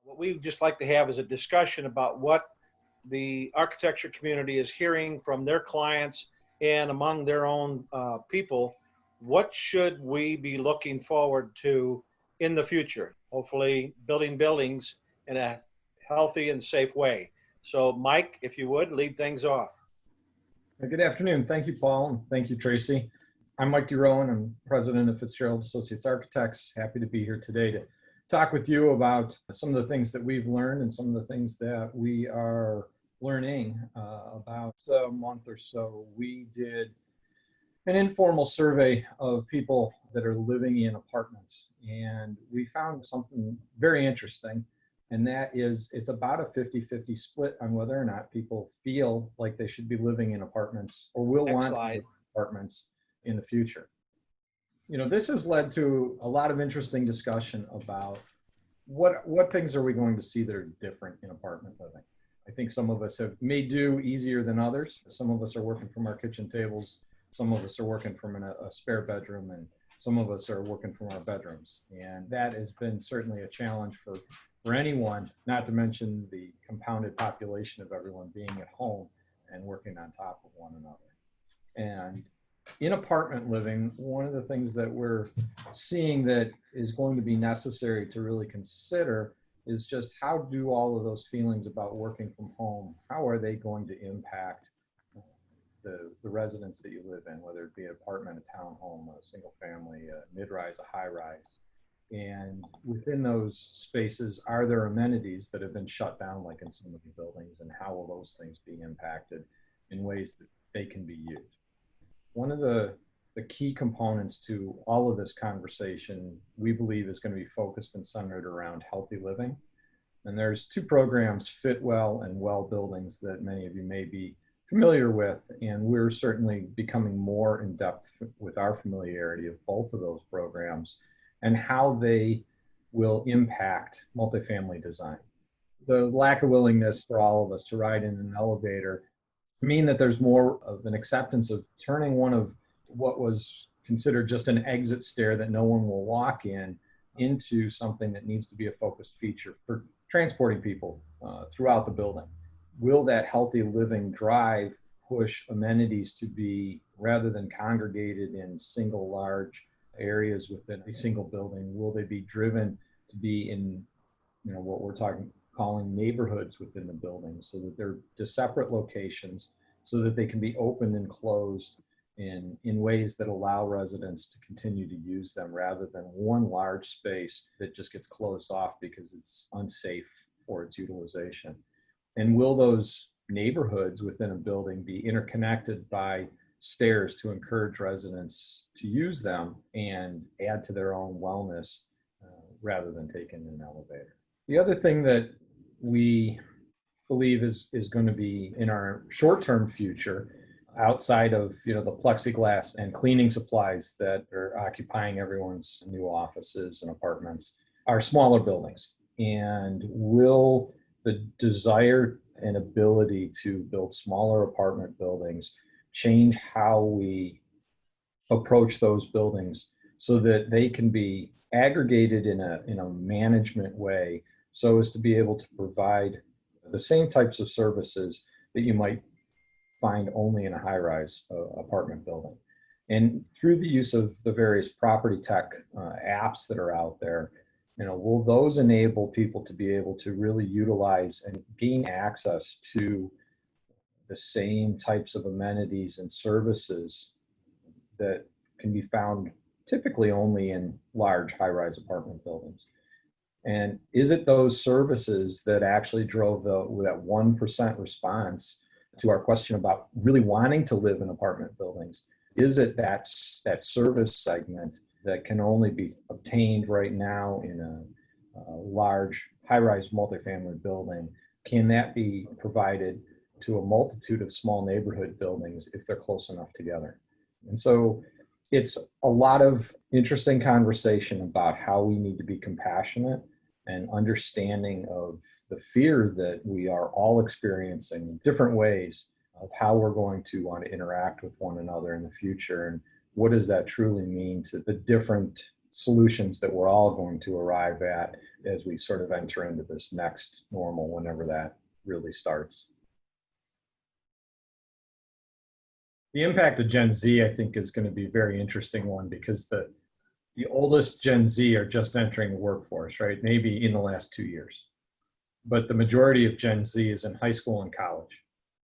What we'd just like to have is a discussion about what the architecture community is hearing from their clients and among their own people. What should we be looking forward to in the future? Hopefully building buildings in a healthy and safe way. So Mike, if you would, lead things off. Good afternoon. Thank you, Paul, and thank you, Tracy. I'm Mike DeRouin. I'm president of FitzGerald Associates Architects. Happy to be here today to talk with you about some of the things that we've learned and some of the things that we are learning. About a month or so, we did an informal survey of people that are living in apartments, and we found something very interesting. And that is, it's about a 50-50 split on whether or not people feel like they should be living in apartments or will want to live in apartments in the future. You know, this has led to a lot of interesting discussion about what things are we going to see that are different in apartment living. I think some of us have made do easier than others. Some of us are working from our kitchen tables. Some of us are working from a spare bedroom, and some of us are working from our bedrooms. And that has been certainly a challenge for anyone, not to mention the compounded population of everyone being at home and working on top of one another. And in apartment living, one of the things that we're seeing that is going to be necessary to really consider is just how do all of those feelings about working from home, how are they going to impact the residence that you live in, whether it be an apartment, a townhome, a single family, a mid-rise, a high-rise. And within those spaces, are there amenities that have been shut down, like in some of the buildings, and how will those things be impacted in ways that they can be used? One of the key components to all of this conversation, we believe, is going to be focused and centered around healthy living. And there's two programs, FitWell and Well Buildings, that many of you may be familiar with, and we're certainly becoming more in depth with our familiarity of both of those programs and how they will impact multifamily design. The lack of willingness for all of us to ride in an elevator mean that there's more of an acceptance of turning one of what was considered just an exit stair that no one will walk in into something that needs to be a focused feature for transporting people throughout the building. Will that healthy living drive push amenities to be, rather than congregated in single large areas within a single building, will they be driven to be in, what we're calling neighborhoods within the building, so that they're to separate locations, so that they can be opened and closed in ways that allow residents to continue to use them, rather than one large space that just gets closed off because it's unsafe for its utilization. And will those neighborhoods within a building be interconnected by stairs to encourage residents to use them and add to their own wellness rather than taking an elevator? The other thing that we believe is going to be in our short-term future, outside of the plexiglass and cleaning supplies that are occupying everyone's new offices and apartments, are smaller buildings. And will the desire and ability to build smaller apartment buildings change how we approach those buildings so that they can be aggregated in a management way, so as to be able to provide the same types of services that you might find only in a high-rise apartment building? And through the use of the various property tech apps that are out there, will those enable people to be able to really utilize and gain access to the same types of amenities and services that can be found typically only in large high-rise apartment buildings? And is it those services that actually drove that 1% response to our question about really wanting to live in apartment buildings? Is it that service segment that can only be obtained right now in a large high-rise multifamily building? Can that be provided to a multitude of small neighborhood buildings if they're close enough together? And so it's a lot of interesting conversation about how we need to be compassionate and understanding of the fear that we are all experiencing in different ways of how we're going to want to interact with one another in the future, and what does that truly mean to the different solutions that we're all going to arrive at as we sort of enter into this next normal, whenever that really starts. The impact of Gen Z, I think, is going to be a very interesting one, because the oldest Gen Z are just entering the workforce, right? Maybe in the last 2 years. But the majority of Gen Z is in high school and college.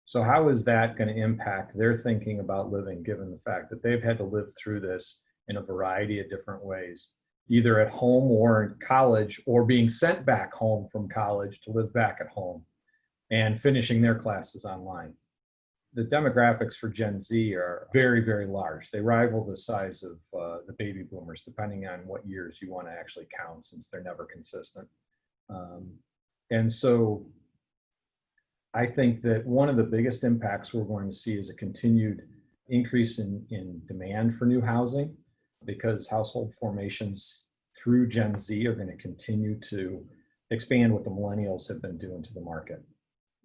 So how is that going to impact their thinking about living, given the fact that they've had to live through this in a variety of different ways, either at home or in college, or being sent back home from college to live back at home and finishing their classes online? The demographics for Gen Z are very, very large. They rival the size of the baby boomers, depending on what years you want to actually count, since they're never consistent. And so I think that one of the biggest impacts we're going to see is a continued increase in demand for new housing, because household formations through Gen Z are going to continue to expand what the millennials have been doing to the market.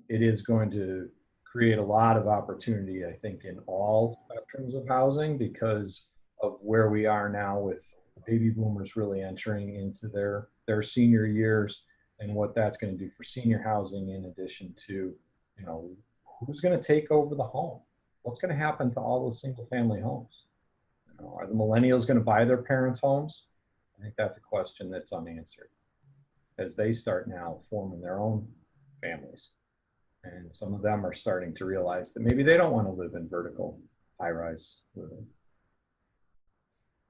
It is going to create a lot of opportunity, I think, in all spectrums of housing, because of where we are now with baby boomers really entering into their senior years, and what that's going to do for senior housing, in addition to, who's going to take over the home? What's going to happen to all those single family homes? Are the millennials going to buy their parents' homes? I think that's a question that's unanswered, as they start now forming their own families. And some of them are starting to realize that maybe they don't want to live in vertical high-rise living.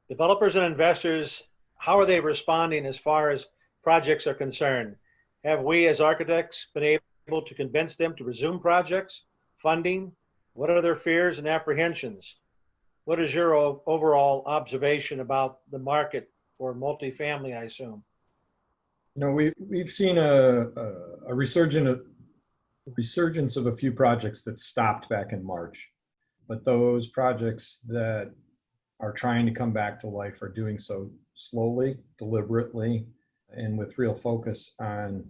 Developers and investors, how are they responding as far as projects are concerned? Have we as architects been able to convince them to resume projects, funding? What are their fears and apprehensions? What is your overall observation about the market for multifamily, I assume? We've seen a resurgence of a few projects that stopped back in March, but those projects that are trying to come back to life are doing so slowly, deliberately, and with real focus on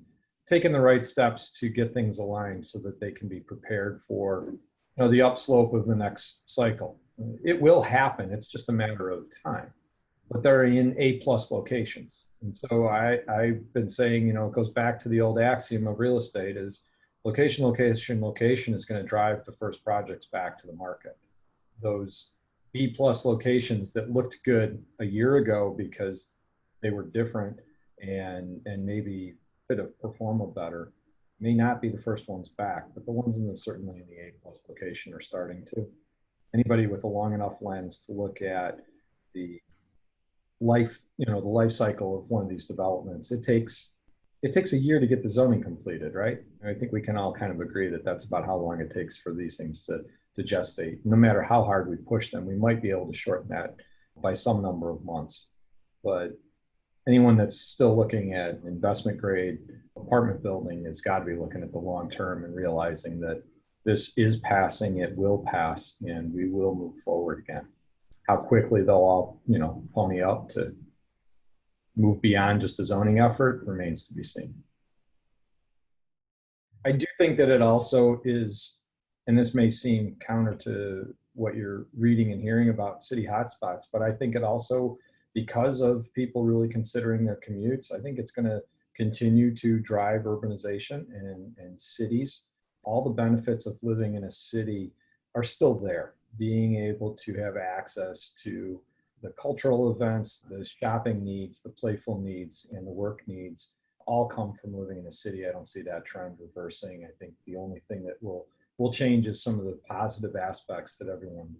taking the right steps to get things aligned so that they can be prepared for the upslope of the next cycle. It will happen. It's just a matter of time, but they're in A-plus locations. And so I've been saying, it goes back to the old axiom of real estate is location, location, location is going to drive the first projects back to the market. Those B-plus locations that looked good a year ago because they were different and maybe could have performed better may not be the first ones back, but the ones certainly in the A-plus location are starting to. Anybody with a long enough lens to look at the life cycle of one of these developments, it takes a year to get the zoning completed, right? I think we can all kind of agree that that's about how long it takes for these things to gestate. No matter how hard we push them, we might be able to shorten that by some number of months. But anyone that's still looking at investment grade apartment building has got to be looking at the long term and realizing that this is passing, it will pass, and we will move forward again. How quickly they'll all, pony up to move beyond just a zoning effort remains to be seen. I do think that it also is, and this may seem counter to what you're reading and hearing about city hotspots, but I think it also, because of people really considering their commutes, I think it's going to continue to drive urbanization and cities. All the benefits of living in a city are still there. Being able to have access to the cultural events, the shopping needs, the playful needs, and the work needs all come from living in a city. I don't see that trend reversing. I think the only thing that will change is some of the positive aspects that everyone,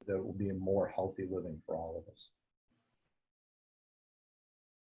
that will be a more healthy living for all of us.